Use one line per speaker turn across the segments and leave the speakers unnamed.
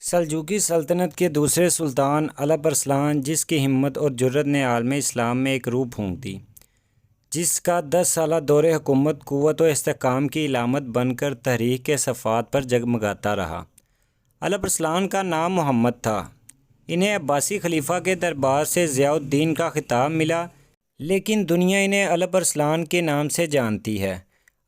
سلجوقی سلطنت کے دوسرے سلطان الپ ارسلان، جس کی ہمت اور جرأت نے عالم اسلام میں ایک روح پھونک دی، جس کا 10 سالہ دور حکومت قوت و استحکام کی علامت بن کر تحریک کے صفحات پر جگمگاتا رہا۔ الپ ارسلان کا نام محمد تھا۔ انہیں عباسی خلیفہ کے دربار سے ضیاء الدین کا خطاب ملا، لیکن دنیا انہیں الپ ارسلان کے نام سے جانتی ہے۔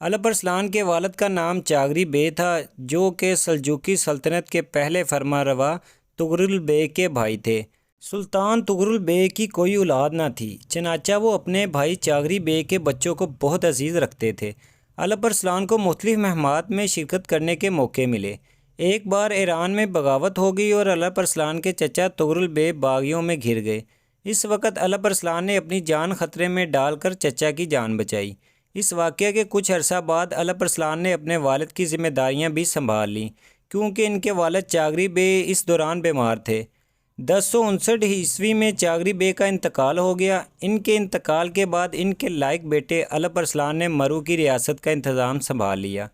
الپ ارسلان کے والد کا نام چاغری بے تھا، جو کہ سلجوقی سلطنت کے پہلے فرما روا طغرل بیگ کے بھائی تھے۔ سلطان طغرل بیگ کی کوئی اولاد نہ تھی، چنانچہ وہ اپنے بھائی چاغری بیگ کے بچوں کو بہت عزیز رکھتے تھے۔ الپ ارسلان کو مختلف مہمات میں شرکت کرنے کے موقع ملے۔ ایک بار ایران میں بغاوت ہو گئی اور الپ ارسلان کے چچا طغرل بیگ باغیوں میں گھر گئے۔ اس وقت الپ ارسلان نے اپنی جان خطرے میں ڈال کر چچا کی جان بچائی۔ اس واقعے کے کچھ عرصہ بعد الپ ارسلان نے اپنے والد کی ذمہ داریاں بھی سنبھال لیں، کیونکہ ان کے والد چاغری بے اس دوران بیمار تھے۔ 1059 میں چاغری بے کا انتقال ہو گیا۔ ان کے انتقال کے بعد ان کے لائق بیٹے الپ ارسلان نے مرو کی ریاست کا انتظام سنبھال لیا۔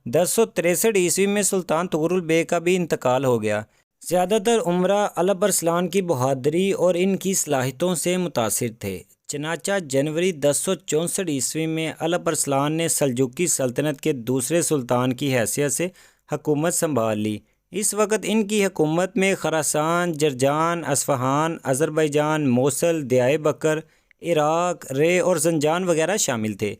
1063 میں سلطان طغرل بیگ کا بھی انتقال ہو گیا۔ زیادہ تر امراء الپ ارسلان کی بہادری اور ان کی صلاحیتوں سے متاثر تھے، چنانچہ جنوری 1064 میں الپ ارسلان نے سلجوقی سلطنت کے دوسرے سلطان کی حیثیت سے حکومت سنبھال لی۔ اس وقت ان کی حکومت میں خراسان، جرجان، اصفہان، آذربائیجان، موصل، دیائے بکر، عراق، رے اور زنجان وغیرہ شامل تھے۔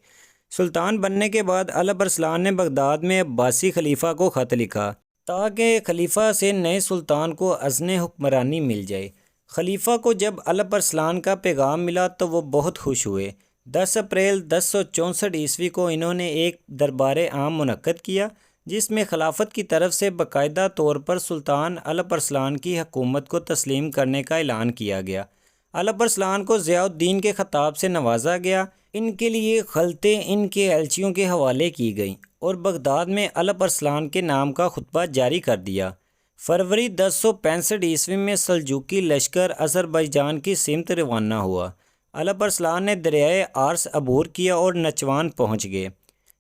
سلطان بننے کے بعد الپ ارسلان نے بغداد میں عباسی خلیفہ کو خط لکھا تاکہ خلیفہ سے نئے سلطان کو اذن حکمرانی مل جائے۔ خلیفہ کو جب الپ ارسلان کا پیغام ملا تو وہ بہت خوش ہوئے۔ 10 اپریل 1064 کو انہوں نے ایک دربار عام منعقد کیا، جس میں خلافت کی طرف سے باقاعدہ طور پر سلطان الپ ارسلان کی حکومت کو تسلیم کرنے کا اعلان کیا گیا۔ الپ ارسلان کو ضیاء الدین کے خطاب سے نوازا گیا۔ ان کے لیے خلطیں ان کے ایلچیوں کے حوالے کی گئیں اور بغداد میں الپ ارسلان کے نام کا خطبہ جاری کر دیا۔ فروری 1065 میں سلجوقی لشکر آذربائیجان کی سمت روانہ ہوا۔ الپ ارسلان نے دریائے آرس عبور کیا اور نچوان پہنچ گئے۔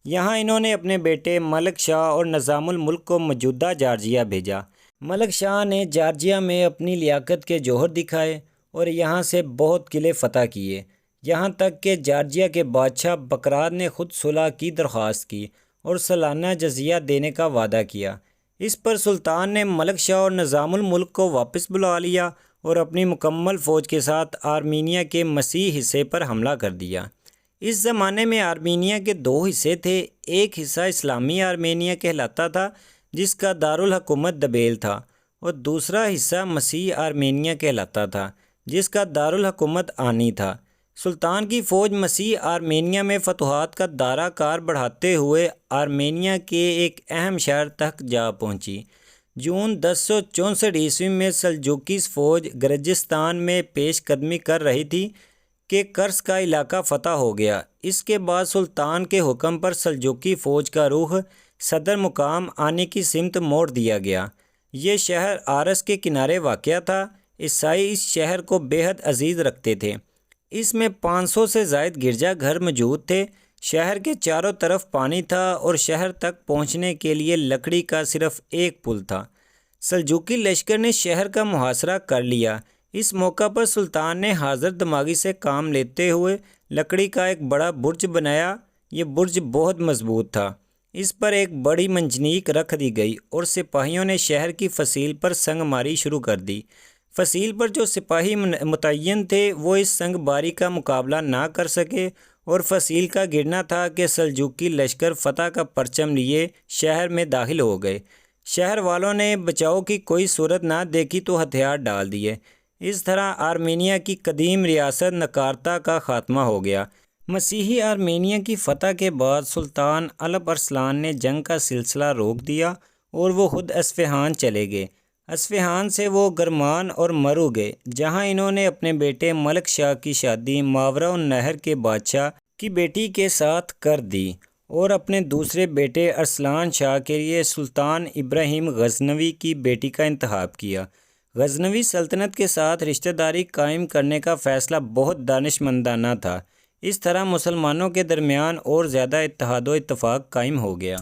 یہاں انہوں نے اپنے بیٹے ملک شاہ اور نظام الملک کو موجودہ جارجیا بھیجا۔ ملک شاہ نے جارجیا میں اپنی لیاقت کے جوہر دکھائے اور یہاں سے بہت قلعے فتح کیے، یہاں تک کہ جارجیا کے بادشاہ بکرات نے خود صلح کی درخواست کی اور سالانہ جزیہ دینے کا وعدہ کیا۔ اس پر سلطان نے ملک شاہ اور نظام الملک کو واپس بلا لیا اور اپنی مکمل فوج کے ساتھ آرمینیا کے مسیحی حصے پر حملہ کر دیا۔ اس زمانے میں آرمینیا کے 2 حصے تھے۔ ایک حصہ اسلامی آرمینیا کہلاتا تھا، جس کا دارالحکومت دبیل تھا، اور دوسرا حصہ مسیحی آرمینیا کہلاتا تھا، جس کا دارالحکومت آنی تھا۔ سلطان کی فوج مسیحی آرمینیا میں فتوحات کا دائرہ کار بڑھاتے ہوئے آرمینیا کے ایک اہم شہر تک جا پہنچی۔ جون 1064 میں سلجوقی فوج گرجستان میں پیش قدمی کر رہی تھی کہ کرس کا علاقہ فتح ہو گیا۔ اس کے بعد سلطان کے حکم پر سلجوقی فوج کا رخ صدر مقام آنے کی سمت موڑ دیا گیا۔ یہ شہر آرس کے کنارے واقع تھا۔ عیسائی اس شہر کو بے حد عزیز رکھتے تھے۔ اس میں 500 سے زائد گرجا گھر موجود تھے۔ شہر کے چاروں طرف پانی تھا اور شہر تک پہنچنے کے لیے لکڑی کا صرف ایک پل تھا۔ سلجوقی لشکر نے شہر کا محاصرہ کر لیا۔ اس موقع پر سلطان نے حاضر دماغی سے کام لیتے ہوئے لکڑی کا ایک بڑا برج بنایا۔ یہ برج بہت مضبوط تھا۔ اس پر ایک بڑی منجنیق رکھ دی گئی اور سپاہیوں نے شہر کی فصیل پر سنگ ماری شروع کر دی۔ فصیل پر جو سپاہی متعین تھے وہ اس سنگ باری کا مقابلہ نہ کر سکے اور فصیل کا گرنا تھا کہ سلجوقی لشکر فتح کا پرچم لیے شہر میں داخل ہو گئے۔ شہر والوں نے بچاؤ کی کوئی صورت نہ دیکھی تو ہتھیار ڈال دیے۔ اس طرح آرمینیا کی قدیم ریاست نکارتا کا خاتمہ ہو گیا۔ مسیحی آرمینیا کی فتح کے بعد سلطان الپ ارسلان نے جنگ کا سلسلہ روک دیا اور وہ خود اصفہان چلے گئے۔ اصفہان سے وہ گرمان اور مرو گئے، جہاں انہوں نے اپنے بیٹے ملک شاہ کی شادی ماورا النہر کے بادشاہ کی بیٹی کے ساتھ کر دی اور اپنے دوسرے بیٹے ارسلان شاہ کے لیے سلطان ابراہیم غزنوی کی بیٹی کا انتخاب کیا۔ غزنوی سلطنت کے ساتھ رشتہ داری قائم کرنے کا فیصلہ بہت دانش مندانہ تھا۔ اس طرح مسلمانوں کے درمیان اور زیادہ اتحاد و اتفاق قائم ہو گیا۔